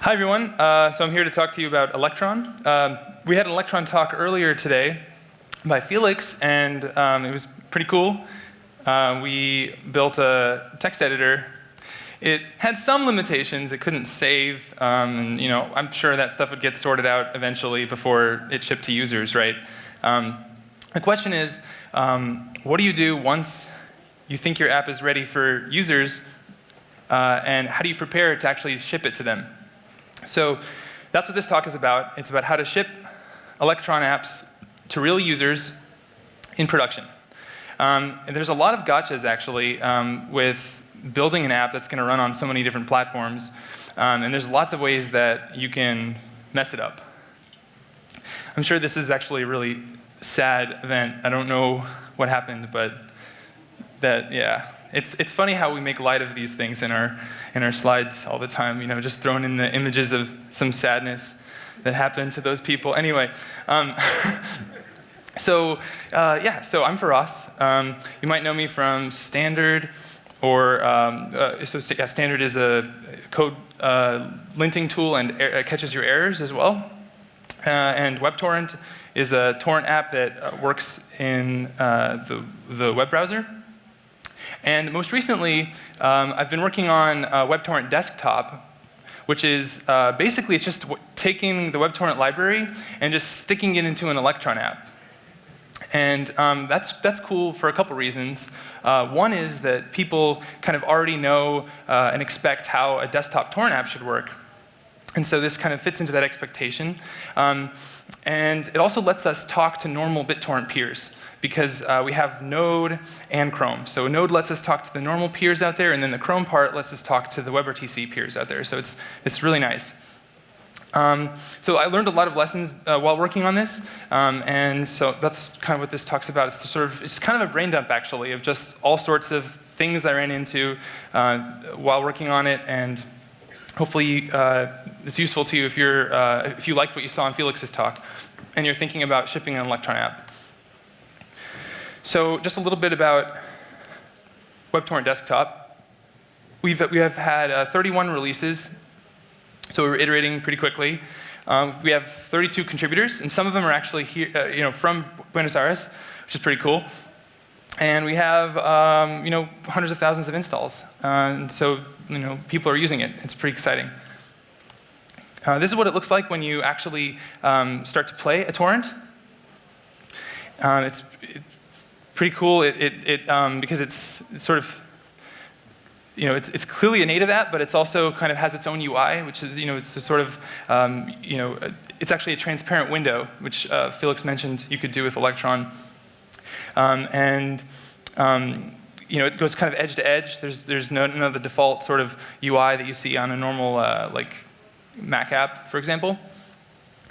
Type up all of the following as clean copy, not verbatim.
Hi everyone, so I'm here to talk to you about Electron. We had an Electron talk earlier today by Felix, and it was pretty cool. We built a text editor. It had some limitations. It couldn't save, and I'm sure that stuff would get sorted out eventually before it shipped to users, right? The question is, what do you do once you think your app is ready for users, and how do you prepare to actually ship it to them? So that's what this talk is about. It's about how to ship Electron apps to real users in production. And there's a lot of gotchas, actually, with building an app that's going to run on so many different platforms. And there's lots of ways that you can mess it up. I'm sure this is actually a really sad event. I don't know what happened, but yeah. It's funny how we make light of these things in our slides all the time, just throwing in the images of some sadness that happened to those people. Anyway, so I'm Feross. You might know me from Standard, or Standard is a code linting tool and catches your errors as well. And WebTorrent is a torrent app that works in the web browser. And most recently, I've been working on WebTorrent Desktop, which is basically it's just taking the WebTorrent library and just sticking it into an Electron app. And that's cool for a couple reasons. One is that people kind of already know and expect how a desktop torrent app should work. And so this kind of fits into that expectation. And it also lets us talk to normal BitTorrent peers, because we have Node and Chrome. So Node lets us talk to the normal peers out there, and then the Chrome part lets us talk to the WebRTC peers out there. So it's really nice. So I learned a lot of lessons while working on this, and so that's kind of what this talk's about. It's kind of a brain dump, actually, of just all sorts of things I ran into while working on it, and hopefully it's useful to you if you liked what you saw in Felix's talk and you're thinking about shipping an Electron app. So just a little bit about WebTorrent Desktop. We have had 31 releases, so we're iterating pretty quickly. We have 32 contributors, and some of them are actually here, from Buenos Aires, which is pretty cool. And we have hundreds of thousands of installs, and so people are using it. It's pretty exciting. This is what it looks like when you actually start to play a torrent. It's pretty cool. Because it's sort of, it's clearly a native app, but it's also kind of has its own UI, which is, it's a sort of, it's actually a transparent window, which Felix mentioned you could do with Electron. It goes kind of edge to edge. There's none of the default sort of UI that you see on a normal like Mac app, for example.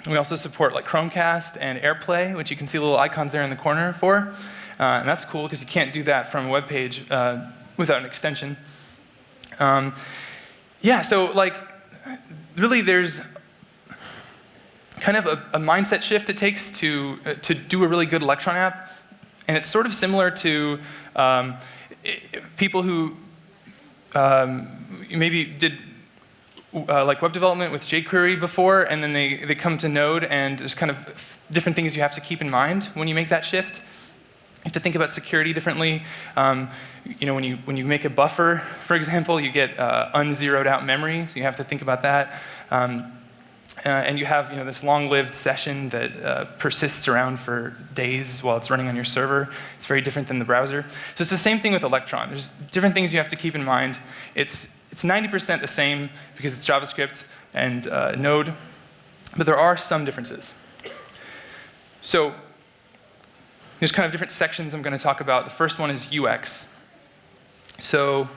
And we also support like Chromecast and AirPlay, which you can see little icons there in the corner for. And that's cool because you can't do that from a web page without an extension. So like really there's kind of a mindset shift it takes to do a really good Electron app. And it's sort of similar to people who maybe did like web development with jQuery before, and then they come to Node, and there's kind of different things you have to keep in mind when you make that shift. You have to think about security differently. When you make a buffer, for example, you get unzeroed out memory, so you have to think about that. And you have this long-lived session that persists around for days while it's running on your server. It's very different than the browser. So it's the same thing with Electron. There's different things you have to keep in mind. It's 90% the same because it's JavaScript and Node, but there are some differences. So there's kind of different sections I'm going to talk about. The first one is UX. So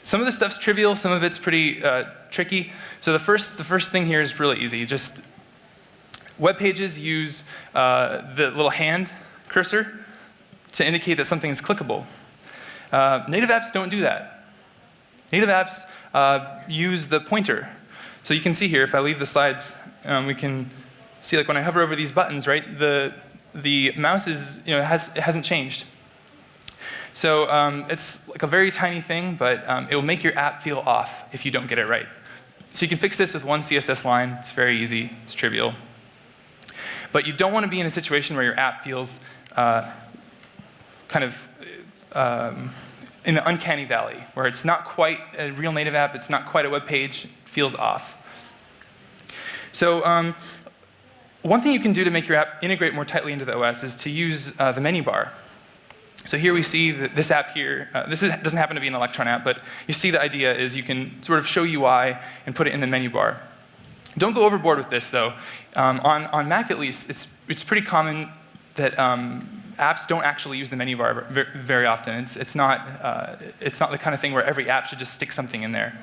some of the stuff's trivial, some of it's pretty tricky. So the first thing here is really easy. Just web pages use the little hand cursor to indicate that something is clickable. Native apps don't do that. Native apps use the pointer. So you can see here, if I leave the slides, we can see like when I hover over these buttons, right? The mouse is, it hasn't changed. So it's like a very tiny thing, but it will make your app feel off if you don't get it right. So you can fix this with one CSS line. It's very easy. It's trivial. But you don't want to be in a situation where your app feels kind of in the uncanny valley, where it's not quite a real native app, it's not quite a web page, it feels off. So one thing you can do to make your app integrate more tightly into the OS is to use the menu bar. So here we see that this app here, doesn't happen to be an Electron app, but you see the idea is you can sort of show UI and put it in the menu bar. Don't go overboard with this, though. On Mac, at least, it's pretty common that apps don't actually use the menu bar very often. It's not the kind of thing where every app should just stick something in there.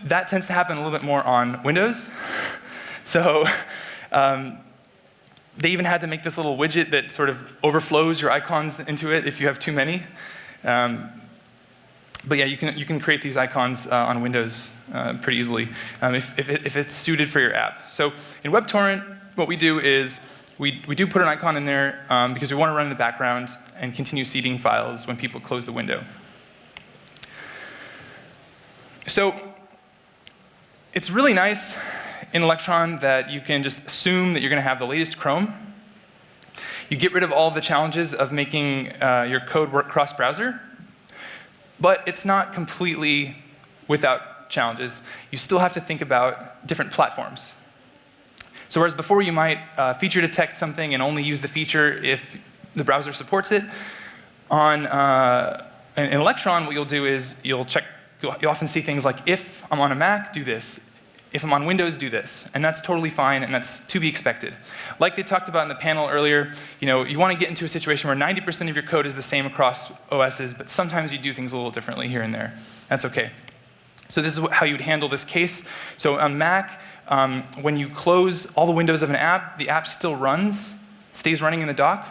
That tends to happen a little bit more on Windows. So they even had to make this little widget that sort of overflows your icons into it if you have too many. But yeah, you can create these icons on Windows pretty easily if it's suited for your app. So in WebTorrent, what we do is we do put an icon in there because we want to run in the background and continue seeding files when people close the window. So it's really nice in Electron that you can just assume that you're going to have the latest Chrome. You get rid of all of the challenges of making your code work cross-browser. But it's not completely without challenges. You still have to think about different platforms. So whereas before you might feature detect something and only use the feature if the browser supports it, in Electron, what you'll do is you'll often see things like, if I'm on a Mac, do this. If I'm on Windows, do this. And that's totally fine, and that's to be expected. Like they talked about in the panel earlier, you want to get into a situation where 90% of your code is the same across OSs, but sometimes you do things a little differently here and there. That's OK. So this is how you would handle this case. So on Mac, when you close all the windows of an app, the app still runs, stays running in the dock.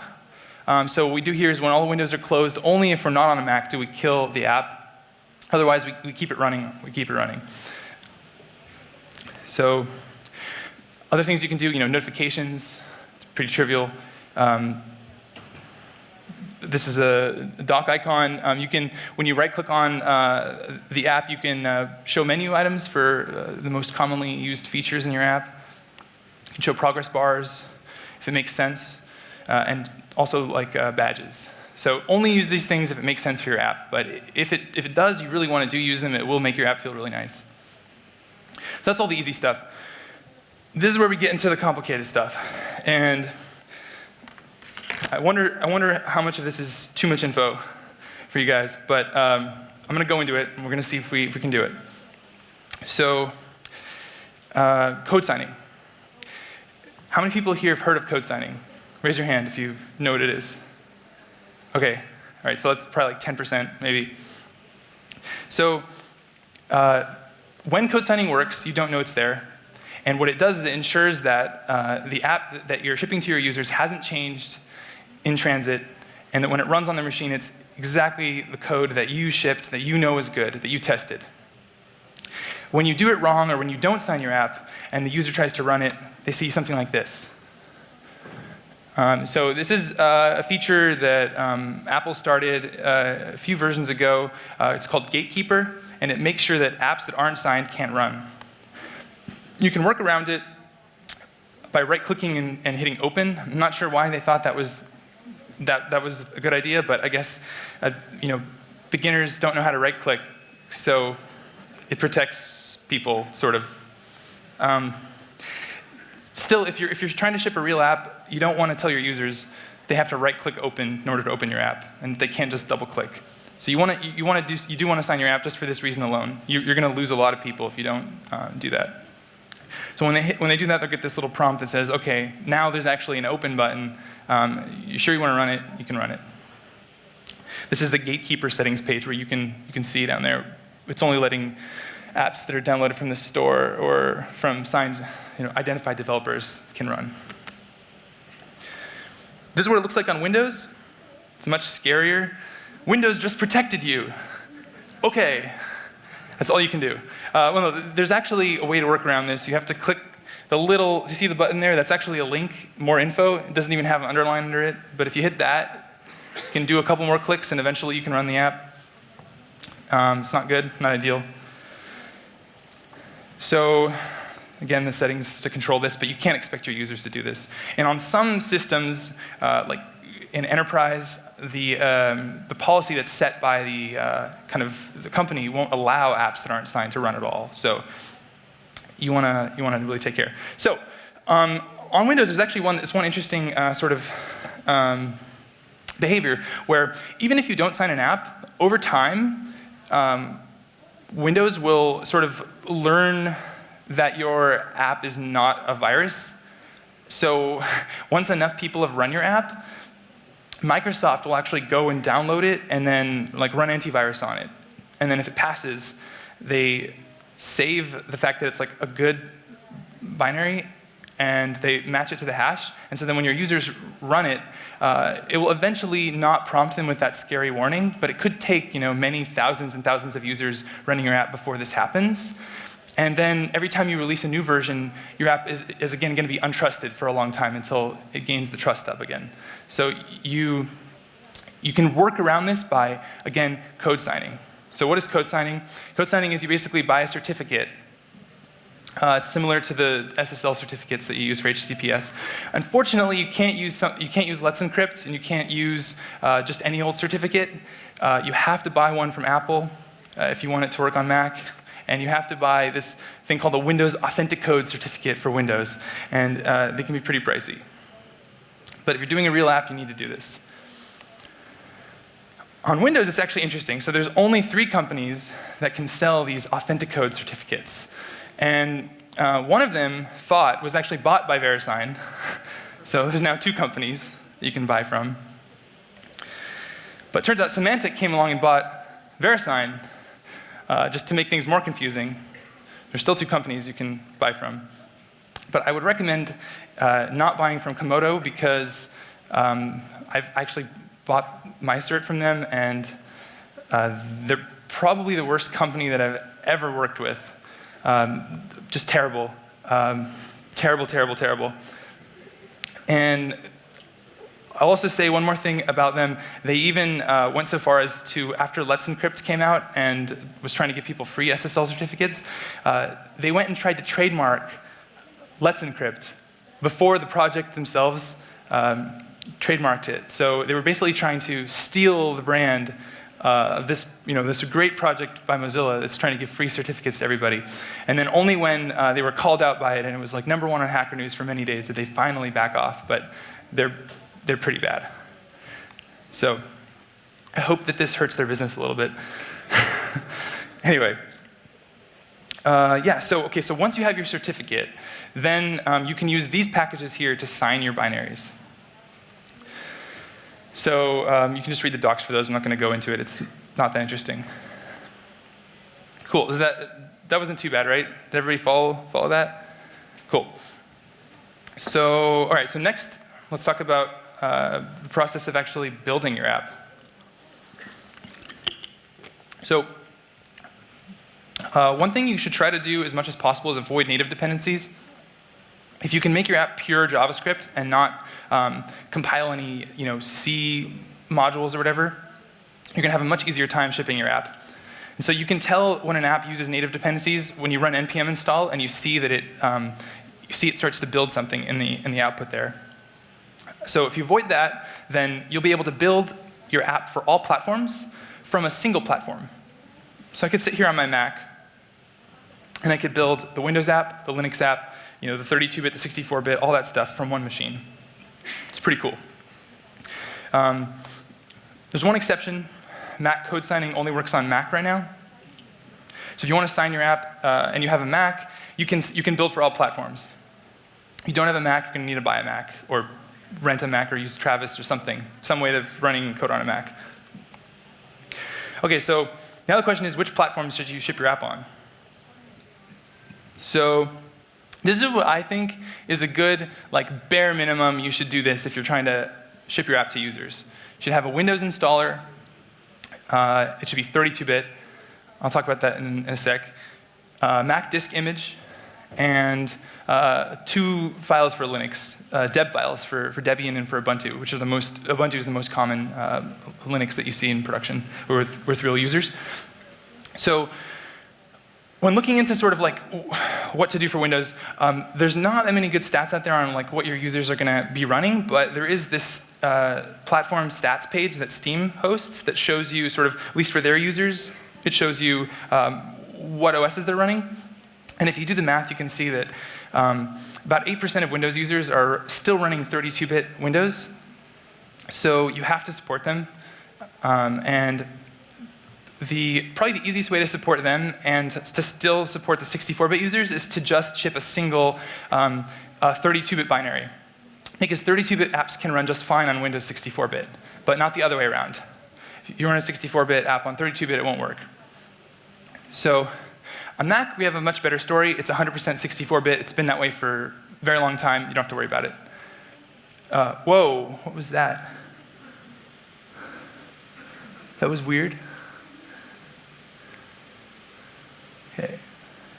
So what we do here is when all the windows are closed, only if we're not on a Mac do we kill the app. Otherwise, we keep it running. We keep it running. So other things you can do, notifications, it's pretty trivial. This is a dock icon. When you right-click on the app, you can show menu items for the most commonly used features in your app. You can show progress bars, if it makes sense, and also like badges. So only use these things if it makes sense for your app. But if it does, you really want to use them, it will make your app feel really nice. So that's all the easy stuff. This is where we get into the complicated stuff. And I wonder how much of this is too much info for you guys. But I'm going to go into it, and we're going to see if we can do it. So code signing. How many people here have heard of code signing? Raise your hand if you know what it is. OK. All right, so that's probably like 10%, maybe. So when code signing works, you don't know it's there. And what it does is it ensures that the app that you're shipping to your users hasn't changed in transit, and that when it runs on the machine, it's exactly the code that you shipped, that you know is good, that you tested. When you do it wrong, or when you don't sign your app, and the user tries to run it, they see something like this. So this is a feature that Apple started a few versions ago. It's called Gatekeeper, and it makes sure that apps that aren't signed can't run. You can work around it by right-clicking and hitting open. I'm not sure why they thought that was a good idea, but I guess beginners don't know how to right-click, so it protects people, sort of. Still, if you're trying to ship a real app, you don't want to tell your users they have to right-click open in order to open your app, and they can't just double-click. So you do want to sign your app just for this reason alone. You're going to lose a lot of people if you don't do that. So when they do that, they'll get this little prompt that says, OK, now there's actually an open button. You sure you want to run it? You can run it. This is the Gatekeeper settings page where you can see down there. It's only letting apps that are downloaded from the store or from signed, identified developers can run. This is what it looks like on Windows. It's much scarier. Windows just protected you. OK. That's all you can do. Well, no, there's actually a way to work around this. You have to click the little, do you see the button there? That's actually a link, more info. It doesn't even have an underline under it. But if you hit that, you can do a couple more clicks, and eventually you can run the app. It's not good, not ideal. So again, the settings to control this, but you can't expect your users to do this. And on some systems, like in enterprise, the policy that's set by the company won't allow apps that aren't signed to run at all. So you wanna really take care. So on Windows, there's actually one interesting sort of behavior where even if you don't sign an app, over time, Windows will sort of learn that your app is not a virus. So once enough people have run your app, Microsoft will actually go and download it and then like run antivirus on it. And then if it passes, they save the fact that it's like a good binary and they match it to the hash. And so then when your users run it, it will eventually not prompt them with that scary warning, but it could take many thousands and thousands of users running your app before this happens. And then every time you release a new version, your app is again going to be untrusted for a long time until it gains the trust up again. So you can work around this by, again, code signing. So what is code signing? Code signing is you basically buy a certificate. It's similar to the SSL certificates that you use for HTTPS. Unfortunately, you can't use Let's Encrypt, and you can't use just any old certificate. You have to buy one from Apple if you want it to work on Mac. And you have to buy this thing called the Windows Authentic Code certificate for Windows. And they can be pretty pricey. But if you're doing a real app, you need to do this. On Windows, it's actually interesting. So there's only 3 companies that can sell these Authentic Code certificates. And one of them, Thought, was actually bought by VeriSign. So there's now 2 companies that you can buy from. But it turns out Symantec came along and bought VeriSign just to make things more confusing. There's still 2 companies you can buy from. But I would recommend not buying from Komodo because I've actually bought my cert from them, and they're probably the worst company that I've ever worked with. Just terrible. Terrible, terrible, terrible. And I'll also say one more thing about them. They even went so far as to, after Let's Encrypt came out and was trying to give people free SSL certificates, they went and tried to trademark Let's Encrypt before the project themselves trademarked it. So they were basically trying to steal the brand of this, this great project by Mozilla that's trying to give free certificates to everybody. And then only when they were called out by it and it was like #1 on Hacker News for many days did they finally back off. But they're pretty bad. So I hope that this hurts their business a little bit. Anyway, so once you have your certificate, then you can use these packages here to sign your binaries. So you can just read the docs for those. I'm not going to go into it. It's not that interesting. Cool. That wasn't too bad, right? Did everybody follow that? Cool. So all right. So next, let's talk about the process of actually building your app. So one thing you should try to do as much as possible is avoid native dependencies. If you can make your app pure JavaScript and not compile any C modules or whatever, you're going to have a much easier time shipping your app. And so you can tell when an app uses native dependencies when you run npm install and you see that it starts to build something in the output there. So if you avoid that, then you'll be able to build your app for all platforms from a single platform. So I could sit here on my Mac, and I could build the Windows app, the Linux app, the 32-bit, the 64-bit, all that stuff from one machine. It's pretty cool. There's one exception. Mac code signing only works on Mac right now. So if you want to sign your app and you have a Mac, you can build for all platforms. If you don't have a Mac, you're going to need to buy a Mac or rent a Mac or use Travis or something, some way of running code on a Mac. Okay, so now the question is, which platforms should you ship your app on? So this is what I think is a good, bare minimum. You should do this if you're trying to ship your app to users. You should have a Windows installer. It should be 32-bit. I'll talk about that in a sec. Mac disk image, and 2 files for Linux, deb files for Debian and for Ubuntu, which are Ubuntu is the most common Linux that you see in production or with real users. So when looking into sort of like what to do for Windows, there's not that many good stats out there on like what your users are going to be running, but there is this platform stats page that Steam hosts that shows you sort of, at least for their users, it shows you what OSs they're running. And if you do the math, you can see that about 8% of Windows users are still running 32-bit Windows. So you have to support them. And probably the easiest way to support them and to still support the 64-bit users is to just ship a single 32-bit binary. Because 32-bit apps can run just fine on Windows 64-bit, but not the other way around. If you run a 64-bit app on 32-bit, it won't work. So on Mac, we have a much better story. It's 100% 64-bit. It's been that way for a very long time. You don't have to worry about it. Whoa, what was that? That was weird. Okay,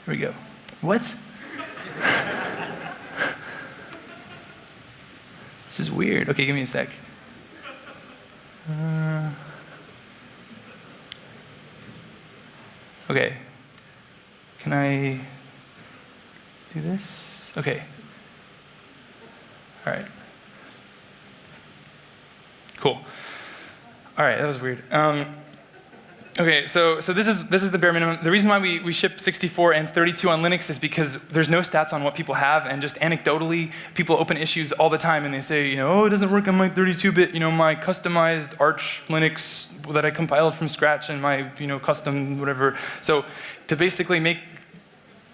here we go. What? This is weird. Okay, give me a sec. Okay. Can I do this? Okay. All right. Cool. All right, that was weird. Okay, so this is the bare minimum. The reason why we ship 64 and 32 on Linux is because there's no stats on what people have, and just anecdotally, people open issues all the time and they say, oh, it doesn't work on my 32-bit, my customized Arch Linux that I compiled from scratch and my, custom whatever. So to basically make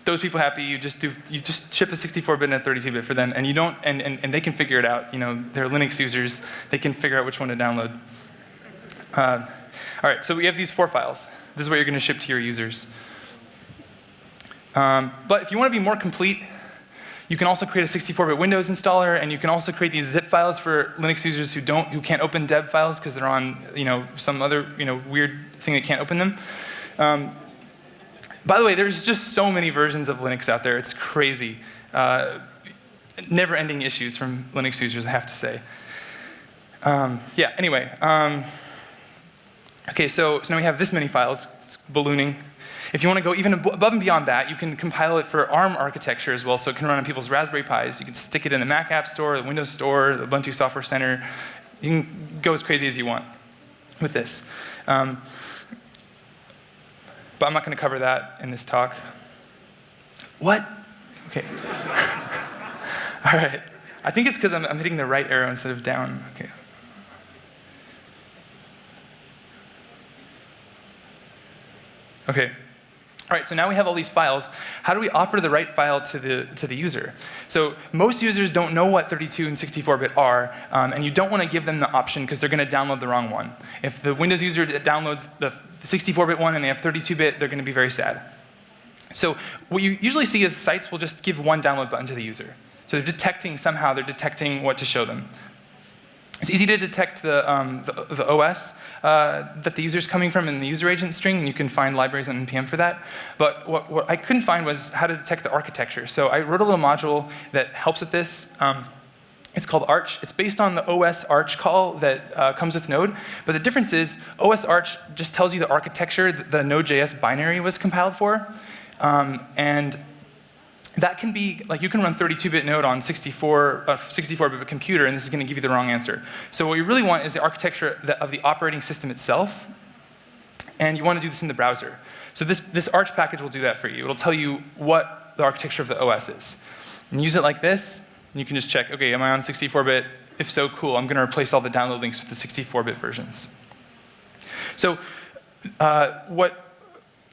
those people happy, you just ship a 64-bit and a 32-bit for them, and you don't, and they can figure it out. They're Linux users. They can figure out which one to download. All right, so we have these 4 files. This is what you're going to ship to your users. But if you want to be more complete, you can also create a 64-bit Windows installer, and you can also create these zip files for Linux users who can't open deb files because they're on some other weird thing that can't open them. By the way, there's just so many versions of Linux out there. It's crazy. Never-ending issues from Linux users, I have to say. Yeah. Anyway. Okay, so now we have this many files. It's ballooning. If you want to go even above and beyond that, you can compile it for ARM architecture as well, so it can run on people's Raspberry Pis. You can stick it in the Mac App Store, the Windows Store, the Ubuntu Software Center. You can go as crazy as you want with this. But I'm not going to cover that in this talk. What? Okay. All right. I think it's because I'm hitting the right arrow instead of down. Okay. Okay. All right, so now we have all these files. How do we offer the right file to the user? So most users don't know what 32 and 64-bit are, and you don't want to give them the option because they're going to download the wrong one. If the Windows user downloads the 64-bit one and they have 32-bit, they're going to be very sad. So what you usually see is sites will just give one download button to the user. So they're detecting what to show them. It's easy to detect the OS that the user's coming from in the user agent string, and you can find libraries on NPM for that. But what I couldn't find was how to detect the architecture. So I wrote a little module that helps with this. It's called Arch. It's based on the OS Arch call that comes with Node. But the difference is OS Arch just tells you the architecture that the Node.js binary was compiled for. And that can be, like, you can run 32-bit Node on 64-bit computer, and this is going to give you the wrong answer. So what you really want is the architecture of the operating system itself, and you want to do this in the browser. So this Arch package will do that for you. It'll tell you what the architecture of the OS is. And use it like this, and you can just check, okay, am I on 64-bit? If so, cool, I'm going to replace all the download links with the 64-bit versions. So what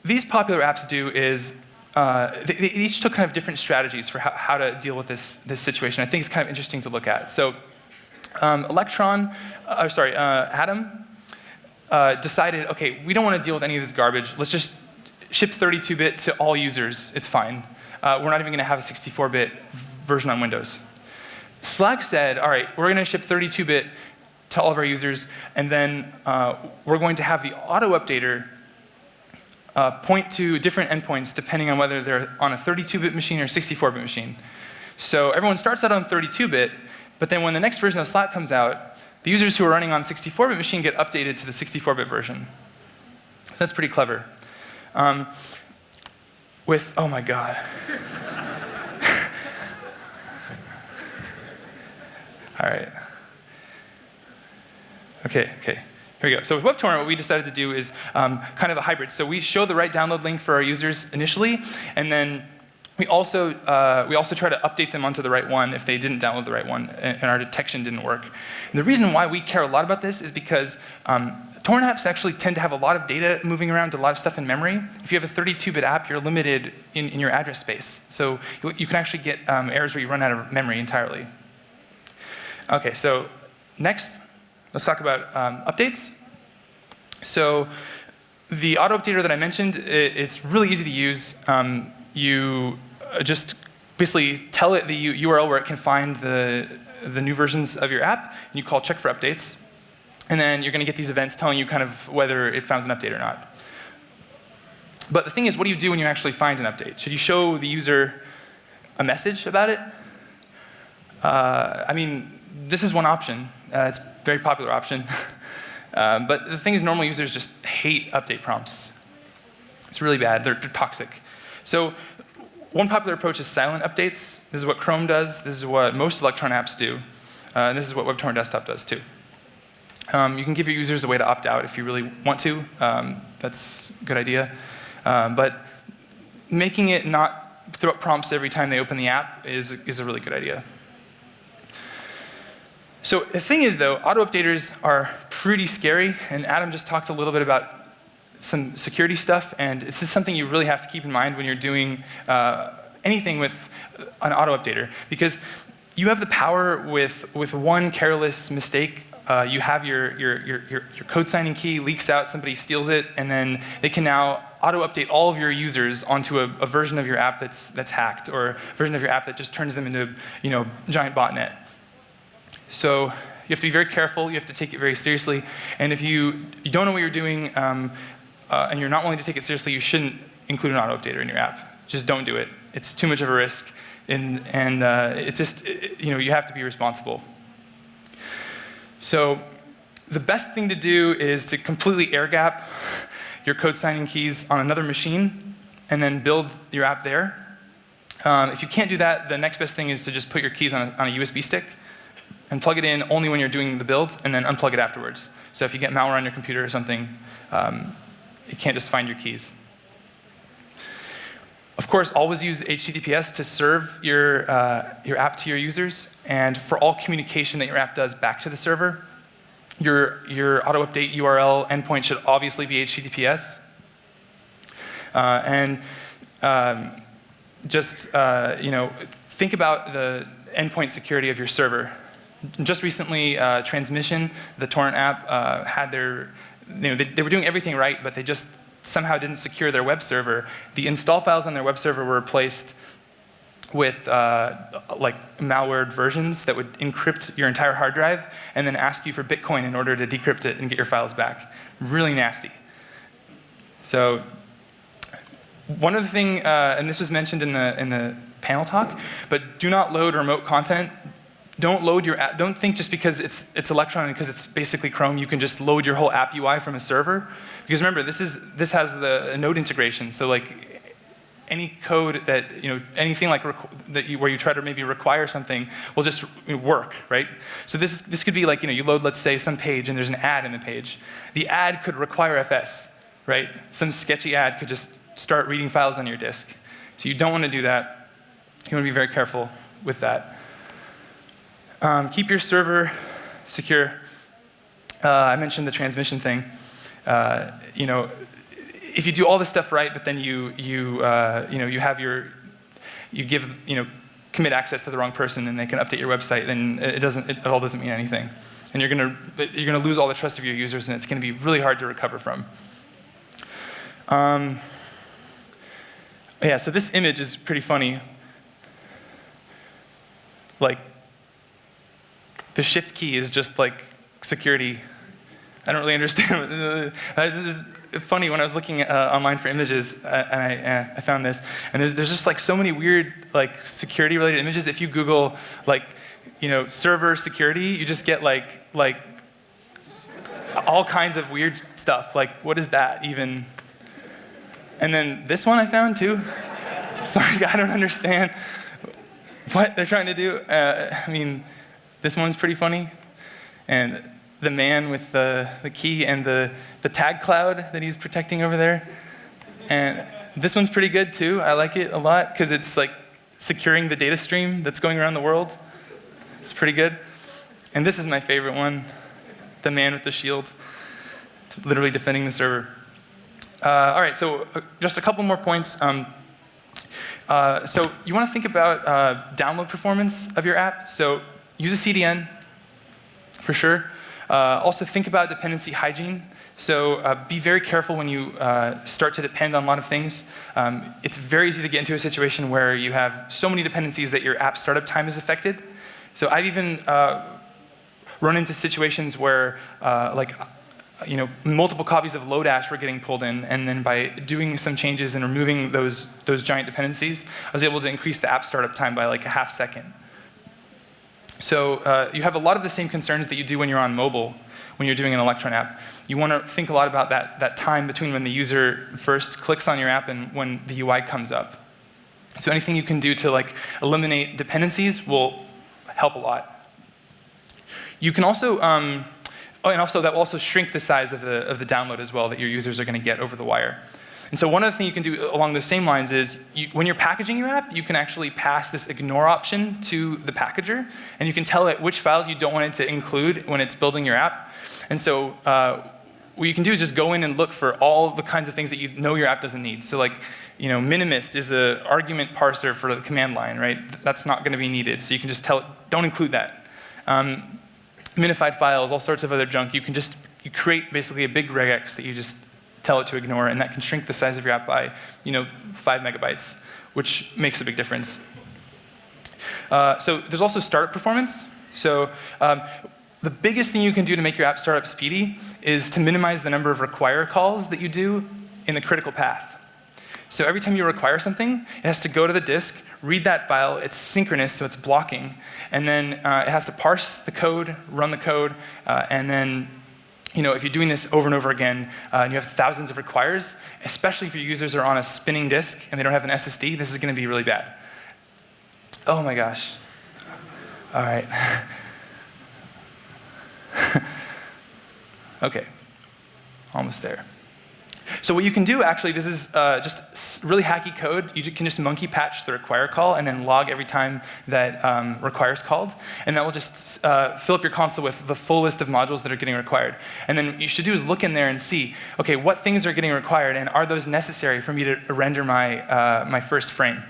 these popular apps do is they each took kind of different strategies for how to deal with this situation. I think it's kind of interesting to look at. So Atom decided, okay, we don't want to deal with any of this garbage. Let's just ship 32-bit to all users. It's fine. We're not even going to have a 64-bit version on Windows. Slack said, all right, we're going to ship 32-bit to all of our users, and then we're going to have the auto-updater point to different endpoints depending on whether they're on a 32-bit machine or a 64-bit machine. So everyone starts out on 32-bit, but then when the next version of Slack comes out, the users who are running on 64-bit machine get updated to the 64-bit version. So that's pretty clever. with, oh my God. All right. Okay. Here we go. So with WebTorrent, what we decided to do is kind of a hybrid. So we show the right download link for our users initially, and then we also try to update them onto the right one if they didn't download the right one and our detection didn't work. And the reason why we care a lot about this is because torrent apps actually tend to have a lot of data moving around, a lot of stuff in memory. If you have a 32-bit app, you're limited in your address space. So you can actually get errors where you run out of memory entirely. Okay, so next, let's talk about updates. So the auto updater that I mentioned, it's really easy to use. You just basically tell it the URL where it can find the new versions of your app, and you call check for updates. And then you're going to get these events telling you kind of whether it found an update or not. But the thing is, what do you do when you actually find an update? Should you show the user a message about it? I mean, this is one option. It's a very popular option. But the thing is, normal users just hate update prompts. It's really bad. They're toxic. So one popular approach is silent updates. This is what Chrome does. This is what most Electron apps do. And this is what WebTorrent Desktop does, too. You can give your users a way to opt out if you really want to. That's a good idea. But making it not throw up prompts every time they open the app is a really good idea. So the thing is, though, auto-updaters are pretty scary, and Adam just talked a little bit about some security stuff, and this is something you really have to keep in mind when you're doing anything with an auto-updater, because you have the power with one careless mistake. You have your code signing key leaks out, somebody steals it, and then they can now auto-update all of your users onto a version of your app that's hacked, or a version of your app that just turns them into giant botnet. So you have to be very careful. You have to take it very seriously. And if you don't know what you're doing and you're not willing to take it seriously, you shouldn't include an auto-updater in your app. Just don't do it. It's too much of a risk, and it's just you have to be responsible. So the best thing to do is to completely air gap your code signing keys on another machine and then build your app there. If you can't do that, the next best thing is to just put your keys on a USB stick and plug it in only when you're doing the build, and then unplug it afterwards. So if you get malware on your computer or something, it can't just find your keys. Of course, always use HTTPS to serve your app to your users, and for all communication that your app does back to the server, your auto-update URL endpoint should obviously be HTTPS. Think about the endpoint security of your server. Just recently, Transmission, the torrent app, had they were doing everything right, but they just somehow didn't secure their web server. The install files on their web server were replaced with malwared versions that would encrypt your entire hard drive and then ask you for Bitcoin in order to decrypt it and get your files back. Really nasty. So one other thing, and this was mentioned in the panel talk, but do not load remote content. Don't load your app. Don't think just because it's Electron and because it's basically Chrome, you can just load your whole app UI from a server. Because remember, this has the Node integration. So like any code that anything like where you try to maybe require something will just work, right? So this could be like you load, let's say, some page and there's an ad in the page. The ad could require FS, right? Some sketchy ad could just start reading files on your disk. So you don't want to do that. You want to be very careful with that. Keep your server secure. I mentioned the transmission thing. If you do all this stuff right, but then you give commit access to the wrong person and they can update your website, then it all doesn't mean anything, and you're gonna lose all the trust of your users, and it's gonna be really hard to recover from. Yeah, so this image is pretty funny. Like, the shift key is just like security. I don't really understand. It's funny, when I was looking online for images, and I found this, and there's just like so many weird like security-related images. If you Google like server security, you just get like all kinds of weird stuff. Like, what is that even? And then this one I found too. So I don't understand what they're trying to do. I mean, this one's pretty funny. And the man with the key and the tag cloud that he's protecting over there. And this one's pretty good too. I like it a lot because it's like securing the data stream that's going around the world. It's pretty good. And this is my favorite one, the man with the shield, literally defending the server. All right, so just a couple more points. So you want to think about download performance of your app. So use a CDN, for sure. Also think about dependency hygiene. So be very careful when you start to depend on a lot of things. It's very easy to get into a situation where you have so many dependencies that your app startup time is affected. So I've even run into situations where multiple copies of Lodash were getting pulled in, and then by doing some changes and removing those giant dependencies, I was able to increase the app startup time by like a half second. So you have a lot of the same concerns that you do when you're on mobile, when you're doing an Electron app. You want to think a lot about that time between when the user first clicks on your app and when the UI comes up. So anything you can do to like eliminate dependencies will help a lot. You can also, and also that will also shrink the size of the download as well that your users are going to get over the wire. And so one other thing you can do along those same lines is when you're packaging your app, you can actually pass this ignore option to the packager, and you can tell it which files you don't want it to include when it's building your app. And so what you can do is just go in and look for all the kinds of things that you know your app doesn't need. So like, minimist is an argument parser for the command line, right? That's not going to be needed. So you can just tell it, don't include that. Minified files, all sorts of other junk. You create basically a big regex that you just tell it to ignore, and that can shrink the size of your app by 5 megabytes, which makes a big difference. So there's also startup performance. So the biggest thing you can do to make your app startup speedy is to minimize the number of require calls that you do in the critical path. So every time you require something, it has to go to the disk, read that file, it's synchronous, so it's blocking, and then it has to parse the code, run the code, and then if you're doing this over and over again, and you have thousands of requires, especially if your users are on a spinning disk and they don't have an SSD, this is going to be really bad. Oh my gosh. All right. Okay, almost there. So what you can do, actually, this is just really hacky code. You can just monkey patch the require call and then log every time that require is called. And that will just fill up your console with the full list of modules that are getting required. And then what you should do is look in there and see, okay, what things are getting required and are those necessary for me to render my first frame?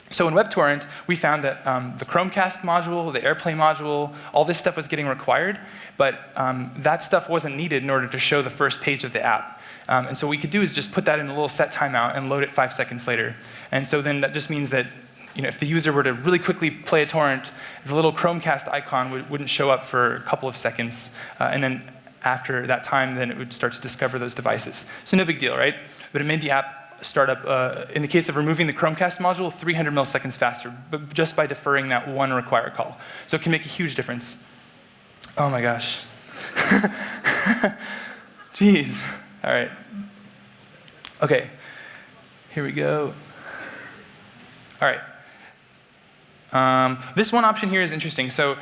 So in WebTorrent, we found that the Chromecast module, the AirPlay module, all this stuff was getting required, but that stuff wasn't needed in order to show the first page of the app. And so what we could do is just put that in a little set timeout and load it 5 seconds later. And so then that just means that if the user were to really quickly play a torrent, the little Chromecast icon wouldn't show up for a couple of seconds. And then after that time, then it would start to discover those devices. So no big deal, right? But it made the app start up, in the case of removing the Chromecast module, 300 milliseconds faster, but just by deferring that one require call. So it can make a huge difference. Oh my gosh. Jeez. All right. Okay. Here we go. All right. This one option here is interesting. So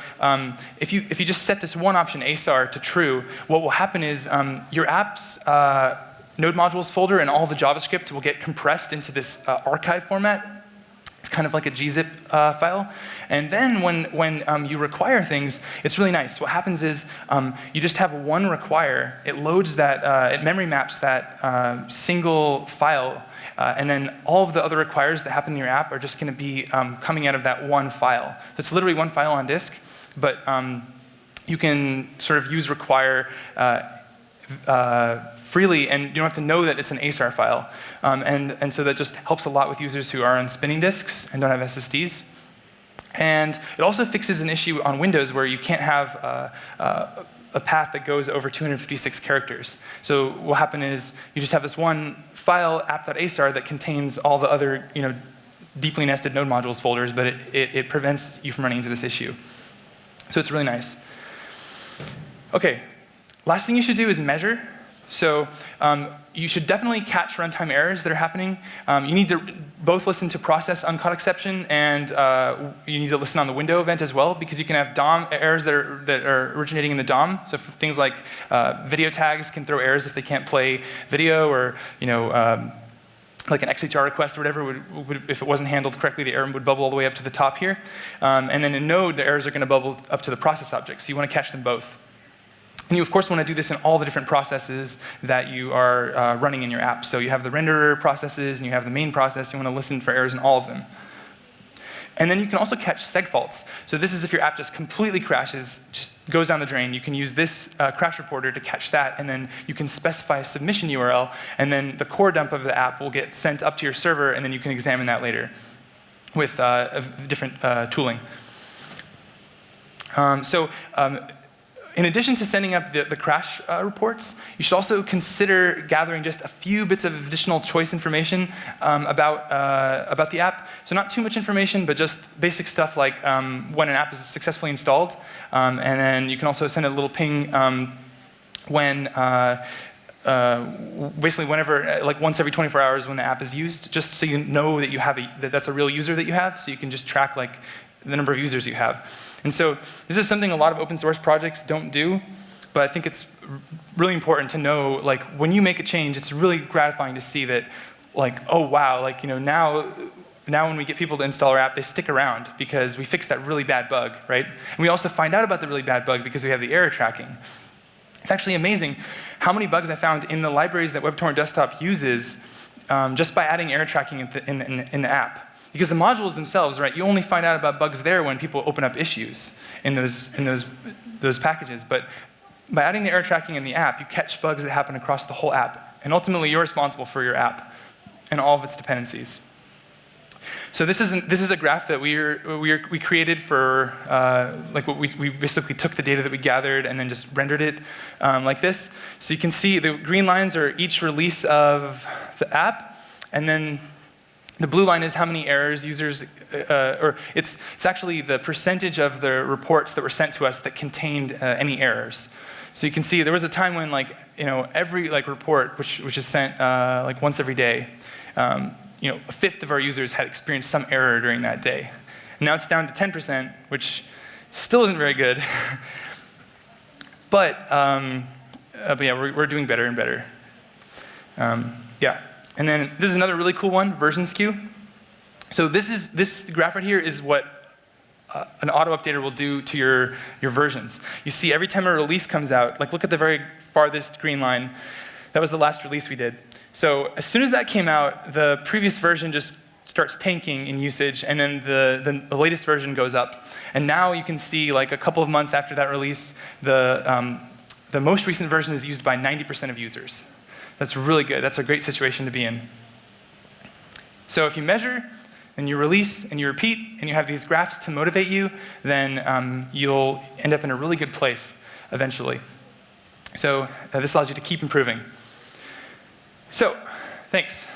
if you just set this one option, ASAR, to true, what will happen is your app's Node modules folder and all the JavaScript will get compressed into this archive format. It's kind of like a gzip file. And then when you require things, it's really nice. What happens is you just have one require. It loads that, it memory maps that single file, and then all of the other requires that happen in your app are just going to be coming out of that one file. So it's literally one file on disk, but you can sort of use require freely, and you don't have to know that it's an ASAR file. And so that just helps a lot with users who are on spinning disks and don't have SSDs. And it also fixes an issue on Windows where you can't have a path that goes over 256 characters. So what will happen is you just have this one file, app.asar, that contains all the other deeply nested node modules folders, but it prevents you from running into this issue. So it's really nice. Okay, last thing you should do is measure. So you should definitely catch runtime errors that are happening. You need to both listen to process uncaught exception, and you need to listen on the window event as well, because you can have DOM errors that are originating in the DOM. So things like video tags can throw errors if they can't play video, or like an XHR request or whatever, if it wasn't handled correctly, the error would bubble all the way up to the top here. And then in Node, the errors are going to bubble up to the process object. So you want to catch them both. And you, of course, want to do this in all the different processes that you are running in your app. So you have the renderer processes, and you have the main process. You want to listen for errors in all of them. And then you can also catch seg faults. So this is if your app just completely crashes, just goes down the drain. You can use this crash reporter to catch that, and then you can specify a submission URL, and then the core dump of the app will get sent up to your server, and then you can examine that later with different tooling. In addition to sending up the crash reports, you should also consider gathering just a few bits of additional choice information about the app. So not too much information, but just basic stuff like when an app is successfully installed. And then you can also send a little ping when, basically whenever, like once every 24 hours when the app is used, just so you know that you have that's a real user that you have, so you can just track like the number of users you have. And so this is something a lot of open source projects don't do, but I think it's really important to know, like, when you make a change, it's really gratifying to see that, like, oh wow, like, now when we get people to install our app, they stick around because we fixed that really bad bug, right? And we also find out about the really bad bug because we have the error tracking. It's actually amazing how many bugs I found in the libraries that WebTorrent Desktop uses just by adding error tracking in the app. Because the modules themselves, right, you only find out about bugs there when people open up issues in those packages. But by adding the error tracking in the app, you catch bugs that happen across the whole app. And ultimately, you're responsible for your app and all of its dependencies. So this is a graph that we created for, like, we basically took the data that we gathered and then just rendered it like this. So you can see the green lines are each release of the app, and then the blue line is how many errors users, or it's actually the percentage of the reports that were sent to us that contained any errors. So you can see there was a time when, like, every report which is sent like once every day, a fifth of our users had experienced some error during that day. And now it's down to 10%, which still isn't very good. But yeah, we're doing better and better. Yeah. And then this is another really cool one, version skew. So this graph right here is what an auto updater will do to your versions. You see every time a release comes out, like look at the very farthest green line. That was the last release we did. So as soon as that came out, the previous version just starts tanking in usage, and then the latest version goes up. And now you can see, like a couple of months after that release, the most recent version is used by 90% of users. That's really good. That's a great situation to be in. So if you measure, and you release, and you repeat, and you have these graphs to motivate you, then you'll end up in a really good place eventually. So this allows you to keep improving. So, thanks.